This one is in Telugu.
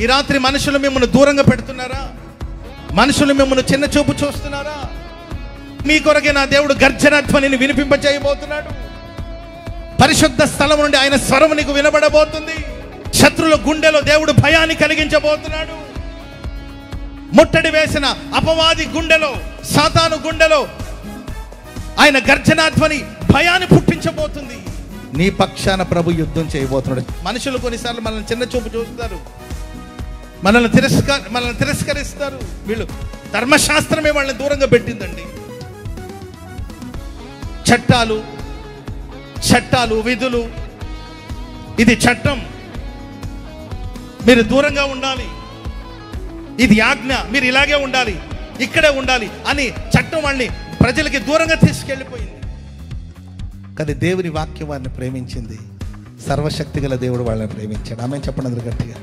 ఈ రాత్రి మనుషులు మిమ్మల్ని దూరంగా పెడుతున్నారా? మనుషులు మిమ్మల్ని చిన్న చూపు చూస్తున్నారా? మీ కొరకే నా దేవుడు గర్జన ధ్వనిని వినిపింపజేయబోతున్నాడు. పరిశుద్ధ స్థలం నుండి ఆయన స్వరం నీకు వినబడబోతుంది. శత్రుల గుండెలో దేవుడు భయాన్ని కలిగించబోతున్నాడు. ముట్టడి వేసిన అపవాది గుండెలో, సాతాను గుండెలో ఆయన గర్జనాధ్వని భయాన్ని పుట్టించబోతుంది. నీ పక్షాన ప్రభు యుద్ధం చేయబోతున్నాడు. మనుషులు కొన్నిసార్లు మనల్ని చిన్న చూపు చూస్తారు, మనల్ని తిరస్కరిస్తారు. వీళ్ళు ధర్మశాస్త్రమే వాళ్ళని దూరంగా పెట్టిందండి. చట్టాలు విధులు, ఇది చట్టం, మీరు దూరంగా ఉండాలి, ఇది ఆజ్ఞ, మీరు ఇలాగే ఉండాలి, ఇక్కడే ఉండాలి అని చట్టం వాళ్ళని ప్రజలకి దూరంగా తీసుకెళ్ళిపోయింది. కానీ దేవుని వాక్యం వారిని ప్రేమించింది. సర్వశక్తి గల దేవుడు వాళ్ళని ప్రేమించాడు. ఆమె చెప్పండి గట్టిగా.